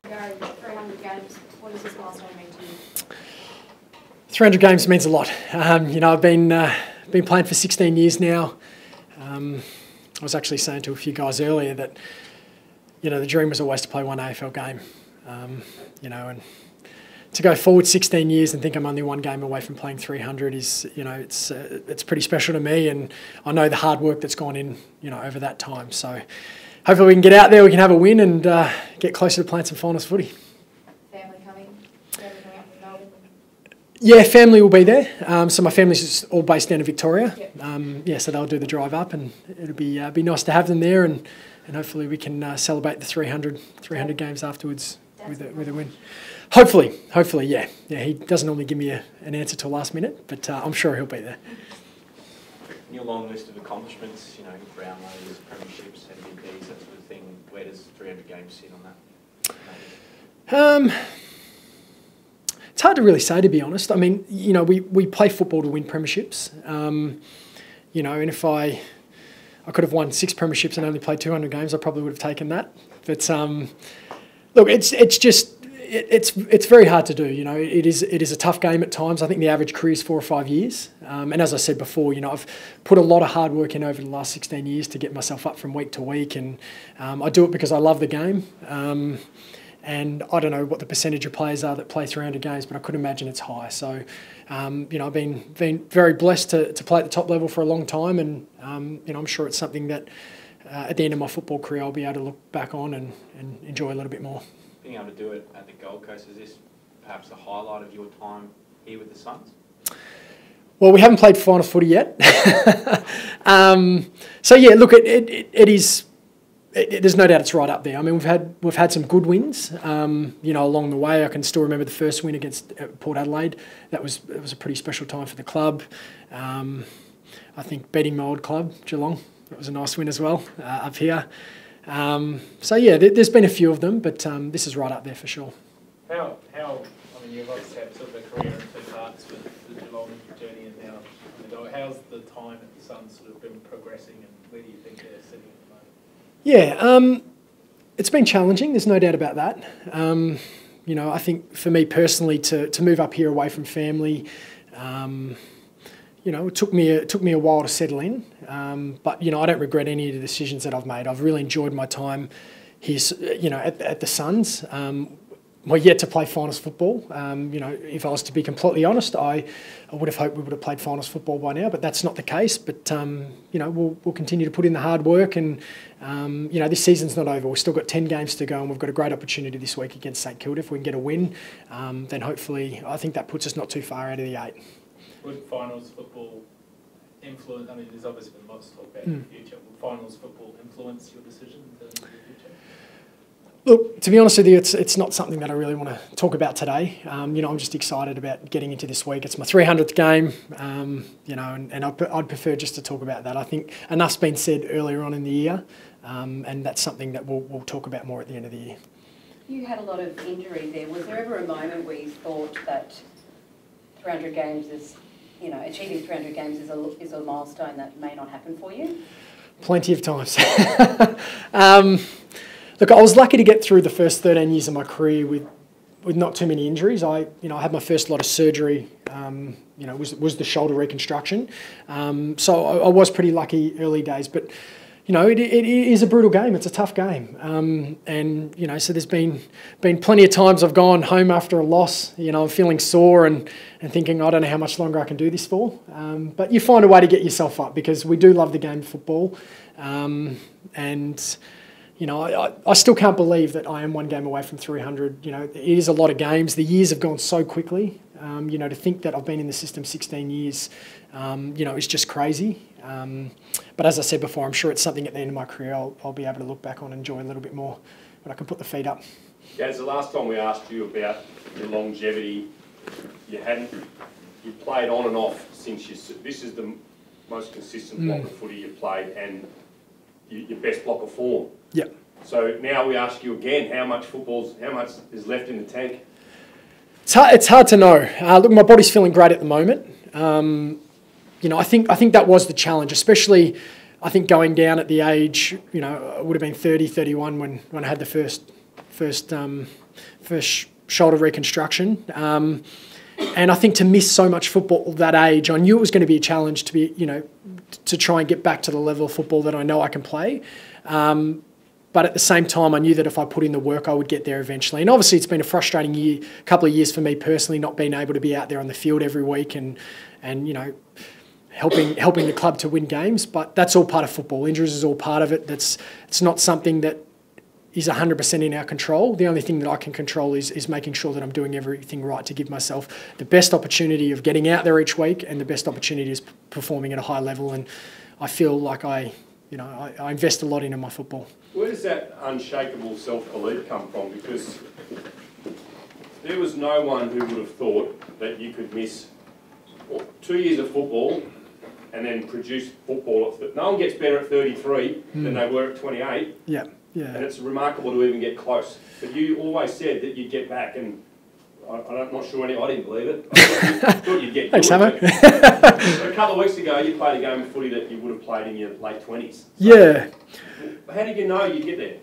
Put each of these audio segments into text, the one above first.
Gary, 300 games, what does this milestone mean to you? 300 games means a lot. I've been playing for 16 years now. I was actually saying to a few guys earlier that, the dream was always to play one AFL game. And to go forward 16 years and think I'm only one game away from playing 300 is, it's pretty special to me, and I know the hard work that's gone in, over that time. So hopefully we can get out there, we can have a win and get closer to playing some finals footy. Family coming up from Melbourne? Yeah, family will be there. So my family's all based down in Victoria. Yep. So they'll do the drive up, and it'll be nice to have them there, and hopefully we can celebrate the 300 games afterwards with a win. Hopefully, yeah. He doesn't normally give me an answer till last minute, but I'm sure he'll be there. In your long list of accomplishments, Brownlows, premierships, MVPs, that sort of thing, where does 300 games sit on that? It's hard to really say, to be honest. I mean, we play football to win premierships. And if I could have won 6 premierships and only played 200 games, I probably would have taken that. But look, it's very hard to do. It is a tough game at times. I think the average career is 4 or 5 years. And as I said before, I've put a lot of hard work in over the last 16 years to get myself up from week to week, and I do it because I love the game. And I don't know what the percentage of players are that play 300 games, but I could imagine it's high. So, I've been very blessed to play at the top level for a long time, and I'm sure it's something that at the end of my football career I'll be able to look back on and enjoy a little bit more. Being able to do it at the Gold Coast, is this perhaps the highlight of your time here with the Suns? Well, we haven't played finals footy yet. So yeah, look, it is. There's no doubt it's right up there. I mean, we've had some good wins, along the way. I can still remember the first win against Port Adelaide. It was a pretty special time for the club. I think beating my old club, Geelong, that was a nice win as well up here. So yeah, there's been a few of them, but this is right up there for sure. You've obviously had sort of a career in 2 parts with the Geelong journey and now the Dog. How's the time at the Suns sort of been progressing, and where do you think they're sitting at the moment? Yeah, it's been challenging. There's no doubt about that. I think for me personally to move up here away from family, it took me a while to settle in. But I don't regret any of the decisions that I've made. I've really enjoyed my time here, at the Suns. We're yet to play finals football. If I was to be completely honest, I would have hoped we would have played finals football by now, but that's not the case. But we'll continue to put in the hard work, and this season's not over. We've still got 10 games to go, and we've got a great opportunity this week against St Kilda. If we can get a win, then hopefully I think that puts us not too far out of the 8. Would finals football influence? I mean, there's obviously been lots to talk about in the future. Will finals football influence your decision in terms of the future? Look, to be honest with you, it's not something that I really want to talk about today. I'm just excited about getting into this week. It's my 300th game, and I'd prefer just to talk about that. I think enough's been said earlier on in the year, and that's something that we'll talk about more at the end of the year. You had a lot of injury there. Was there ever a moment where you thought that 300 games is, achieving 300 games is a milestone that may not happen for you? Plenty of times. Look, I was lucky to get through the first 13 years of my career with not too many injuries. I had my first lot of surgery, was the shoulder reconstruction. So I was pretty lucky early days, but, it is a brutal game. It's a tough game. So there's been plenty of times I've gone home after a loss, I'm feeling sore and thinking, I don't know how much longer I can do this for. But you find a way to get yourself up, because we do love the game of football. I still can't believe that I am one game away from 300. It is a lot of games. The years have gone so quickly. To think that I've been in the system 16 years, is just crazy. But as I said before, I'm sure it's something at the end of my career I'll be able to look back on and enjoy a little bit more when I can put the feet up. Gaz, the last time we asked you about your longevity, you played on and off since this is the most consistent block of footy you've played and your best block of form. Yep. So now we ask you again, how much is left in the tank? It's hard to know. Look, my body's feeling great at the moment. I think that was the challenge, especially I think going down at the age, you know, it would have been 30, 31 when I had the first shoulder reconstruction. And I think to miss so much football at that age, I knew it was going to be a challenge to be, you know, to try and get back to the level of football that I know I can play. But at the same time, I knew that if I put in the work, I would get there eventually. And obviously, it's been a frustrating couple of years for me personally, not being able to be out there on the field every week and you know, helping the club to win games. But that's all part of football. Injuries is all part of it. It's not something that is 100% in our control. The only thing that I can control is making sure that I'm doing everything right to give myself the best opportunity of getting out there each week and the best opportunity is performing at a high level. And I feel like I invest a lot into my football. Where does that unshakable self-belief come from? Because there was no one who would have thought that you could miss 2 years of football and then produce football. No one gets better at 33 than they were at 28. Yeah. And it's remarkable to even get close. But you always said that you'd get back, and I'm not sure I didn't believe it. I thought you'd get good. Thanks, Hammer. But a couple of weeks ago, you played a game of footy that you would have played in your late 20s. So Yeah. how did you know you'd get there?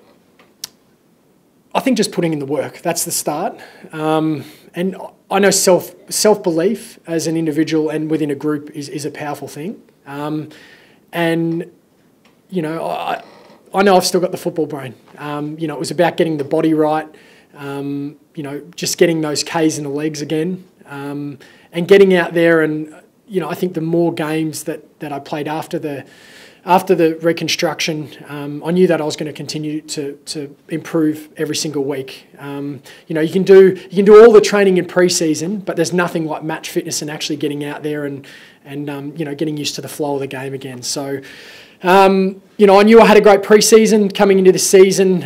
I think just putting in the work, that's the start. And I know self-belief as an individual and within a group is a powerful thing. And, you know, I know I've still got the football brain. You know, it was about getting the body right, you know, just getting those Ks in the legs again, and getting out there. And, you know, I think the more games that I played after the reconstruction, I knew that I was going to continue to improve every single week. You know, you can do all the training in pre-season, but there's nothing like match fitness and actually getting out there and you know, getting used to the flow of the game again. So. You know, I knew I had a great pre-season coming into the season.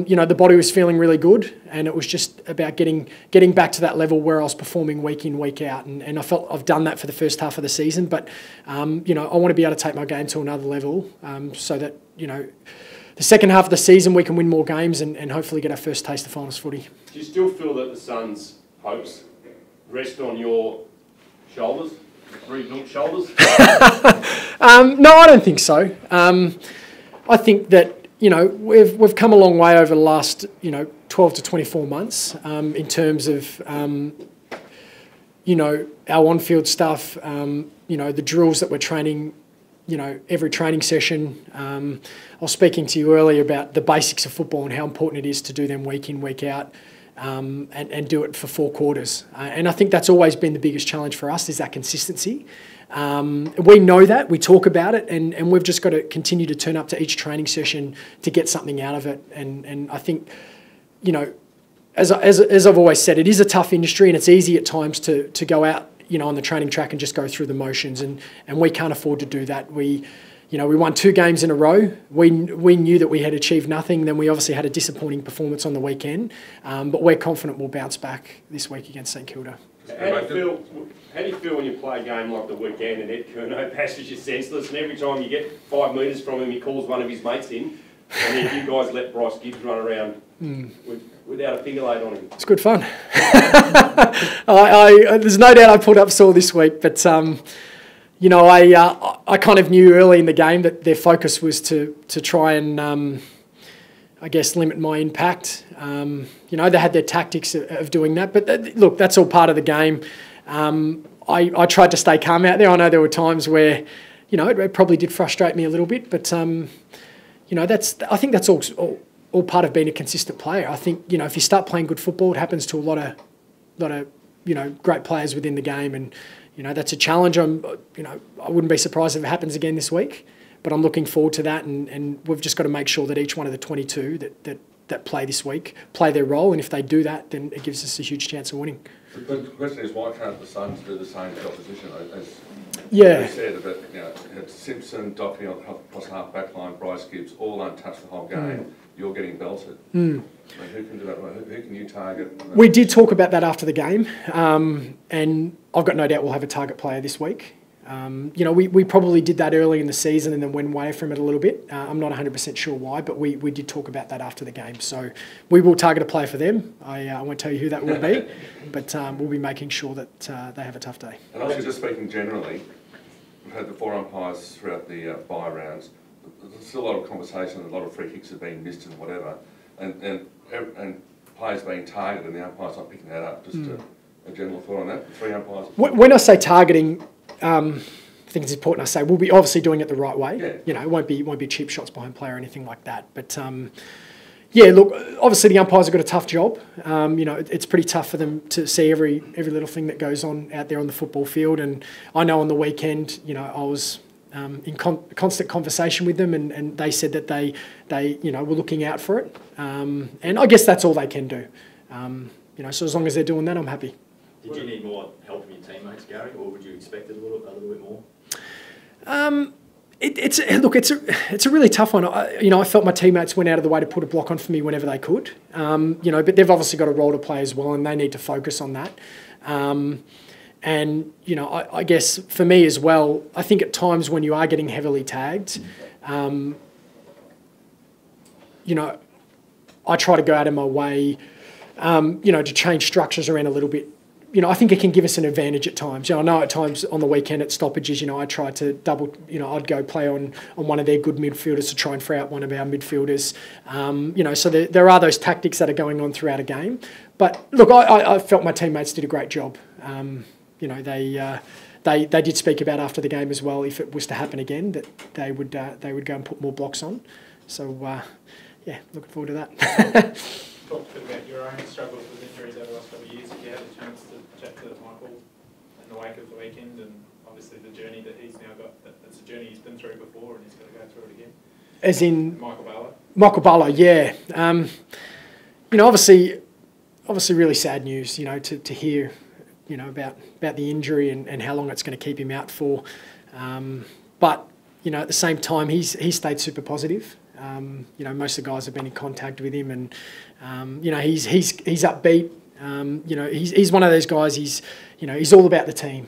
You know, the body was feeling really good, and it was just about getting back to that level where I was performing week in, week out. And I felt I've done that for the first half of the season, but you know, I want to be able to take my game to another level, so that, you know, the second half of the season we can win more games and hopefully get our first taste of finals footy. Do you still feel that the Suns' hopes rest on your shoulders? Rebuilt shoulders? No, I don't think so. I think that, you know, we've come a long way over the last, you know, 12 to 24 months in terms of, you know, our on-field stuff, you know, the drills that we're training, you know, every training session. I was speaking to you earlier about the basics of football and how important it is to do them week in, week out. And do it for 4 quarters. And I think that's always been the biggest challenge for us, is that consistency. We know that, we talk about it, and we've just got to continue to turn up to each training session to get something out of it. And I think, you know, as I've always said, it is a tough industry, and it's easy at times to go out, you know, on the training track and just go through the motions, and we can't afford to do that. You know, we won 2 games in a row. We knew that we had achieved nothing. Then we obviously had a disappointing performance on the weekend. But we're confident we'll bounce back this week against St Kilda. How do you feel when you play a game like the weekend and Ed Curnow passes you senseless, and every time you get 5 metres from him, he calls one of his mates in, and then you guys let Bryce Gibbs run around without a finger laid on him? It's good fun. There's no doubt I pulled up sore this week, but... you know, I kind of knew early in the game that their focus was to try and, I guess, limit my impact. You know, they had their tactics of doing that. But look, that's all part of the game. I tried to stay calm out there. I know there were times where, you know, it probably did frustrate me a little bit. But, you know, I think that's all part of being a consistent player. I think, you know, if you start playing good football, it happens to a lot of, you know, great players within the game. And, you know, that's a challenge. You know, I wouldn't be surprised if it happens again this week, but I'm looking forward to that. And we've just got to make sure that each one of the 22 that play this week play their role. And if they do that, then it gives us a huge chance of winning. The question is, why can't the Suns do the same to opposition? As you said, but, you know, it's Simpson, Doherty across the half back line, Bryce Gibbs, all untouched the whole game. You're getting belted. I mean, who can do that? Who can you target? We did talk about that after the game, and I've got no doubt we'll have a target player this week. You know, we probably did that early in the season and then went away from it a little bit. I'm not 100% sure why, but we did talk about that after the game. So we will target a player for them. I won't tell you who that will be, but we'll be making sure that they have a tough day. And also, just speaking generally, we've had the 4 umpires throughout the bye rounds. there's still a lot of conversation, a lot of free kicks have been missed and whatever, and players being targeted and the umpire's not picking that up. Just a general thought on that. 3 umpires. When I say targeting, I think it's important I say we'll be obviously doing it the right way. Yeah. You know, it won't be cheap shots behind play or anything like that. But yeah, look, obviously the umpires have got a tough job. You know, it's pretty tough for them to see every little thing that goes on out there on the football field. And I know on the weekend, you know, I was in constant conversation with them, and they said that they you know, were looking out for it. And I guess that's all they can do. You know, so as long as they're doing that, I'm happy. Did you need more help from your teammates, Gary, or would you expect it a little bit more? It's a really tough one. I felt my teammates went out of the way to put a block on for me whenever they could. You know, but they've obviously got a role to play as well, and they need to focus on that. And you know, I guess for me as well, I think at times when you are getting heavily tagged, you know, I try to go out of my way, you know, to change structures around a little bit. You know, I think it can give us an advantage at times. You know, I know at times on the weekend at stoppages, you know, I try to you know, I'd go play on one of their good midfielders to try and free up one of our midfielders. You know, so there are those tactics that are going on throughout a game. But look, I felt my teammates did a great job. You know, they did speak about after the game as well, if it was to happen again, that they would go and put more blocks on. So yeah, looking forward to that. Talked a bit about your own struggles with injuries over the last couple of years. Have you had a chance to chat to Michael in the wake of the weekend, and obviously the journey that he's now got? That's a journey he's been through before, and he's got to go through it again. As in Michael Barlow. Michael Barlow, yeah. You know, obviously, really sad news. You know, to hear, you know, about the injury and how long it's going to keep him out for. But you know, at the same time, he's stayed super positive. You know, most of the guys have been in contact with him, and you know, he's upbeat. You know, he's one of those guys. You know, he's all about the team.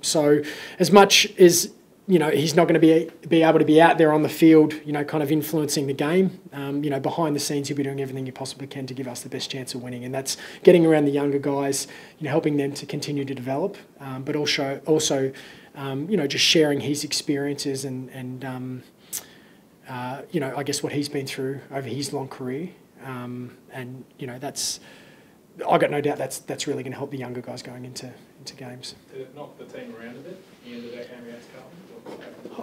So as much as, you know, he's not going to be able to be out there on the field, you know, kind of influencing the game. You know, behind the scenes, he'll be doing everything he possibly can to give us the best chance of winning, and that's getting around the younger guys, you know, helping them to continue to develop, but also you know, just sharing his experiences and you know, I guess what he's been through over his long career, and you know, I got no doubt that's really going to help the younger guys going into games. Did it knock the team around a bit at the end of that game against Carlton?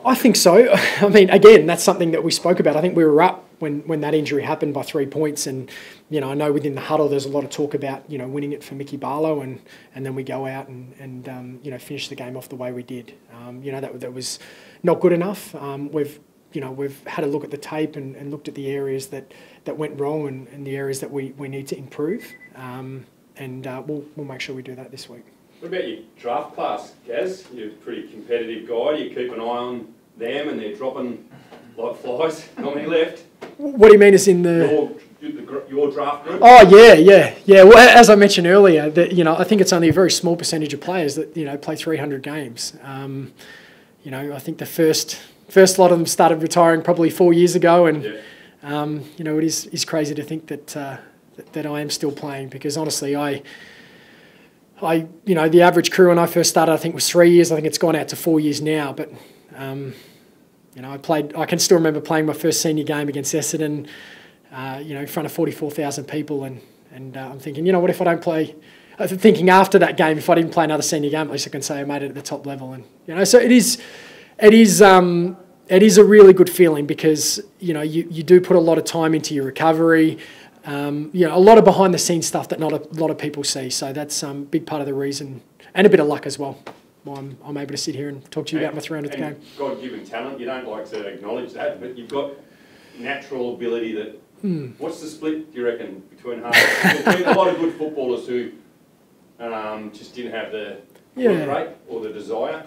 I think so. I mean, again, that's something that we spoke about. I think we were up when that injury happened by 3 points, and you know, I know within the huddle there's a lot of talk about, you know, winning it for Mickey Barlow, and then we go out and you know, finish the game off the way we did. You know, that was not good enough. We've had a look at the tape and looked at the areas that went wrong and the areas that we need to improve, and we'll make sure we do that this week. What about your draft class, Gaz? You're a pretty competitive guy. You keep an eye on them, and they're dropping like flies. Not many left. What do you mean, as in your draft group? Oh yeah. Well, as I mentioned earlier, that, you know, I think it's only a very small percentage of players that, you know, play 300 games. You know, I think the first lot of them started retiring probably 4 years ago, and you know, it is crazy to think that I am still playing, because honestly, you know, the average career when I first started, I think, was 3 years. I think it's gone out to 4 years now. But you know, I can still remember playing my first senior game against Essendon, you know, in front of 44,000 people, and I'm thinking, you know, what if I don't play? Thinking after that game, if I didn't play another senior game, at least I can say I made it at the top level. And you know, so it is a really good feeling, because you know, you do put a lot of time into your recovery. You know, a lot of behind the scenes stuff that not a lot of people see. So that's a big part of the reason, and a bit of luck as well, why I'm able to sit here and talk to you about my 300th game. God-given talent. You don't like to acknowledge that, but you've got natural ability that. What's the split, do you reckon, between a lot of good footballers who just didn't have the work rate or the desire?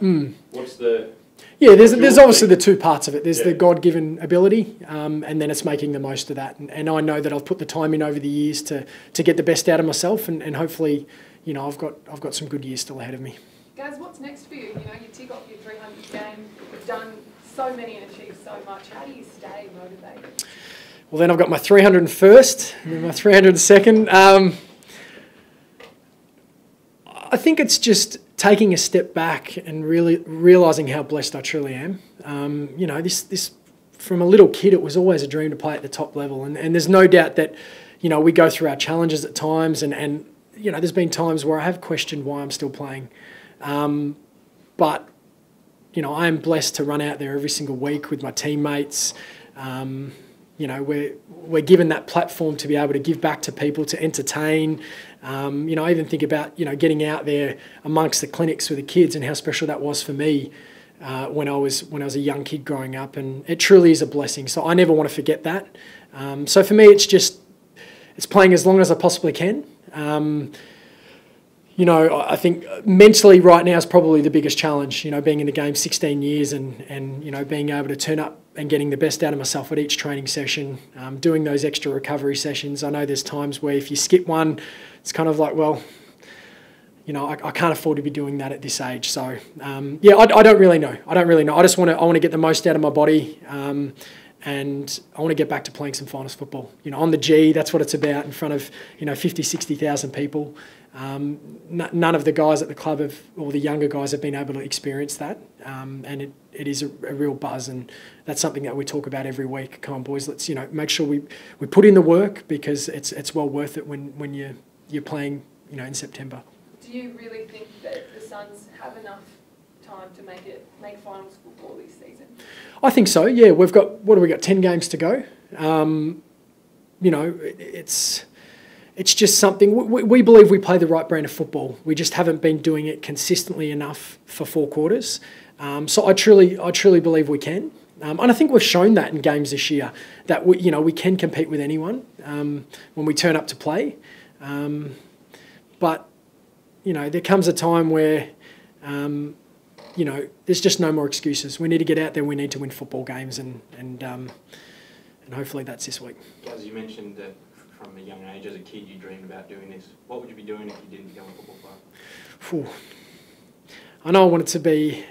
What's the... Yeah, there's obviously the two parts of it. There's the God-given ability, and then it's making the most of that. And I know that I've put the time in over the years to get the best out of myself, and hopefully, you know, I've got some good years still ahead of me. Guys, what's next for you? You know, you tick off your 300th game. You've done so many and achieved so much. How do you stay motivated? Well, then I've got my 301st and then my 302nd. I think it's just taking a step back and really realising how blessed I truly am. You know, this from a little kid, it was always a dream to play at the top level. And there's no doubt that, you know, we go through our challenges at times, and you know, there's been times where I have questioned why I'm still playing. But, you know, I am blessed to run out there every single week with my teammates. You know, we're given that platform to be able to give back to people, to entertain. You know, I even think about, you know, getting out there amongst the clinics with the kids and how special that was for me when I was a young kid growing up, and it truly is a blessing. So I never want to forget that. So for me, it's playing as long as I possibly can. You know, I think mentally right now is probably the biggest challenge, you know, being in the game 16 years and you know, being able to turn up and getting the best out of myself at each training session, doing those extra recovery sessions. I know there's times where if you skip one, it's kind of like, well, you know, I can't afford to be doing that at this age. So, yeah, I don't really know. I just I want to get the most out of my body, and I want to get back to playing some finals football. You know, on the G, that's what it's about, in front of, you know, 50, 60,000 people. None of the guys at the club or the younger guys have been able to experience that, and it is a real buzz, and that's something that we talk about every week. Come on, boys, let's, you know, make sure we put in the work, because it's well worth it when you're playing, you know, in September. Do you really think that the Suns have enough time to make finals football this season? I think so. Yeah, we've got 10 games to go. You know, it's just something, we believe we play the right brand of football. We just haven't been doing it consistently enough for 4 quarters. So I truly believe we can. And I think we've shown that in games this year, that we can compete with anyone when we turn up to play. But, you know, there comes a time where, you know, there's just no more excuses. We need to get out there, we need to win football games, and hopefully that's this week. As you mentioned that from a young age, as a kid, you dreamed about doing this. What would you be doing if you didn't become a football player? I know I wanted to be...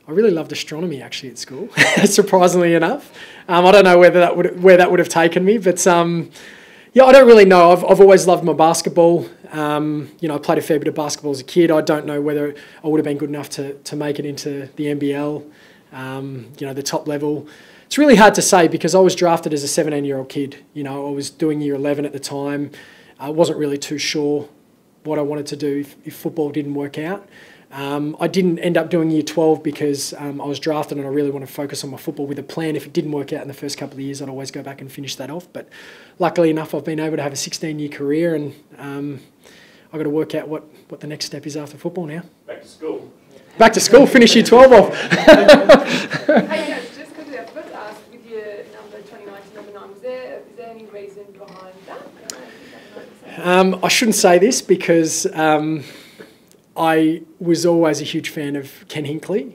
I really loved astronomy actually at school, surprisingly enough. I don't know where that would have taken me, but yeah, I don't really know. I've always loved my basketball. You know, I played a fair bit of basketball as a kid. I don't know whether I would have been good enough to make it into the NBL, you know, the top level. It's really hard to say, because I was drafted as a 17-year-old kid. You know, I was doing year 11 at the time. I wasn't really too sure what I wanted to do if football didn't work out. I didn't end up doing year 12 because I was drafted and I really wanted to focus on my football with a plan. If it didn't work out in the first couple of years, I'd always go back and finish that off. But luckily enough, I've been able to have a 16-year career, and I've got to work out what the next step is after football now. Back to school. Back to school, finish year 12 off. Hey, just quickly, I forgot to ask, with your number 29 to number 9, is there any reason behind that? I shouldn't say this, because I was always a huge fan of Ken Hinkley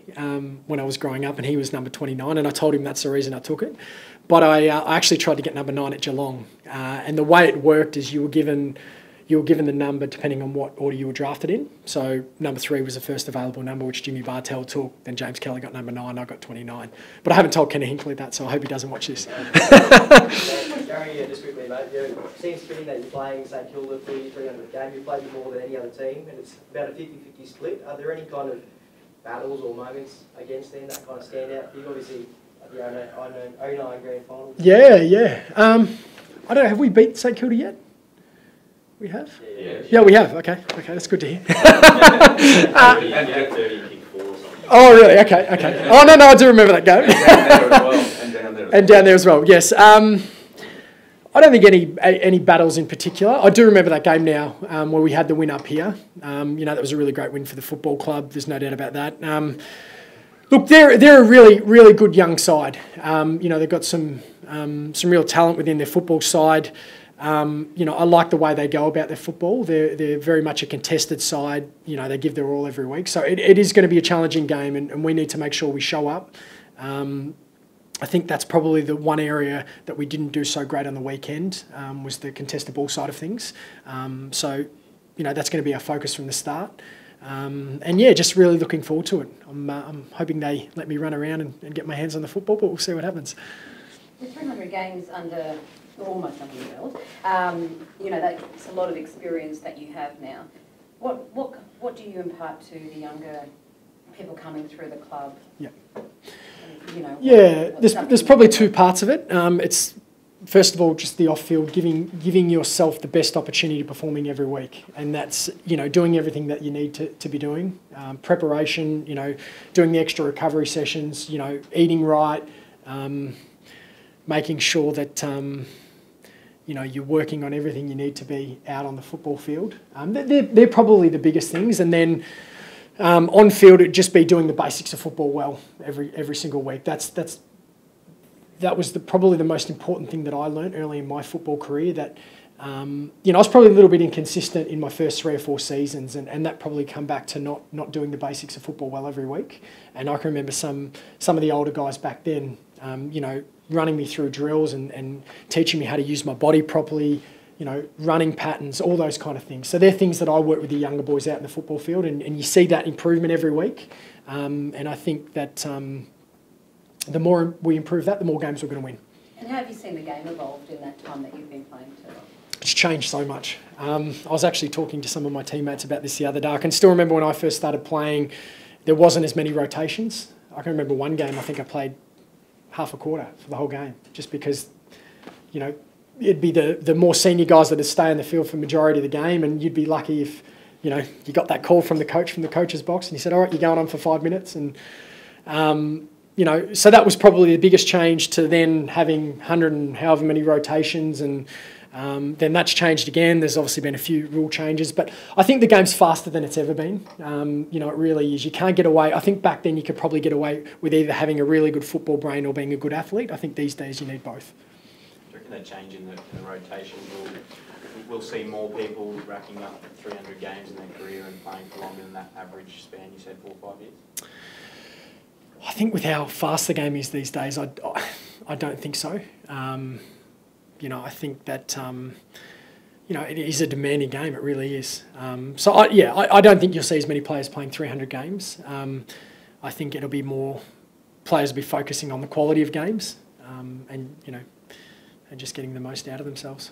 when I was growing up, and he was number 29, and I told him that's the reason I took it. But I actually tried to get number 9 at Geelong, and the way it worked is you were given the number depending on what order you were drafted in. So number 3 was the first available number, which Jimmy Bartell took. Then James Kelly got number 9, I got 29. But I haven't told Ken Hinkley that, so I hope he doesn't watch this. Gary, just quickly, mate, it seems fitting that you're playing St Kilda for your 300th game. You've played more than any other team, and it's about a 50-50 split. Are there any kind of battles or moments against them that kind of stand out? You've obviously the 09 grand final. Yeah. I don't know, have we beat St Kilda yet? We have? Yeah, we have. Okay, that's good to hear. Oh, really? Okay. Oh, no, I do remember that game. And down there as well, yes. I don't think any battles in particular. I do remember that game now where we had the win up here. You know, that was a really great win for the football club. There's no doubt about that. Look, they're a really, really good young side. You know, they've got some real talent within their football side. You know, I like the way they go about their football. They're very much a contested side. You know, they give their all every week. So it is going to be a challenging game, and we need to make sure we show up. I think that's probably the one area that we didn't do so great on the weekend, was the contested ball side of things. So, you know, that's going to be our focus from the start. And yeah, just really looking forward to it. I'm hoping they let me run around and get my hands on the football, but we'll see what happens. With 300 games almost under your belt, you know, that's a lot of experience that you have now. What do you impart to the younger people coming through the club? Yeah. you know? Yeah, what's there's probably two parts of it. It's first of all just the off-field, giving yourself the best opportunity performing every week, and that's, you know, doing everything that you need to be doing. Preparation, you know, doing the extra recovery sessions, you know, eating right, making sure that you know, you're working on everything you need to be out on the football field. They're probably the biggest things, and then on field it'd just be doing the basics of football well every single week. That was probably the most important thing that I learned early in my football career. That you know, I was probably a little bit inconsistent in my first 3 or 4 seasons, and that probably come back to not doing the basics of football well every week. And I can remember some of the older guys back then, you know, running me through drills and teaching me how to use my body properly, you know, running patterns, all those kind of things. So they're things that I work with the younger boys out in the football field, and you see that improvement every week. And I think that the more we improve that, the more games we're going to win. And how have you seen the game evolved in that time that you've been playing too? It's changed so much. I was actually talking to some of my teammates about this the other day. I can still remember when I first started playing, there wasn't as many rotations. I can remember one game, I think I played half a quarter for the whole game, just because, you know, it'd be the more senior guys that would stay in the field for the majority of the game, and you'd be lucky if, you know, you got that call from the coach from the coach's box and he said, all right, you're going on for 5 minutes. And, you know, so that was probably the biggest change, to then having 100 and however many rotations, and then that's changed again. There's obviously been a few rule changes, but I think the game's faster than it's ever been. You know, it really is. You can't get away. I think back then you could probably get away with either having a really good football brain or being a good athlete. I think these days you need both. Do you reckon that change in the rotation we'll see more people racking up 300 games in their career and playing for longer than that average span you said, 4 or 5 years? I think with how fast the game is these days, I don't think so. You know, I think that, you know, it is a demanding game. It really is. So, I don't think you'll see as many players playing 300 games. I think it'll be more players will be focusing on the quality of games, and, you know, and just getting the most out of themselves.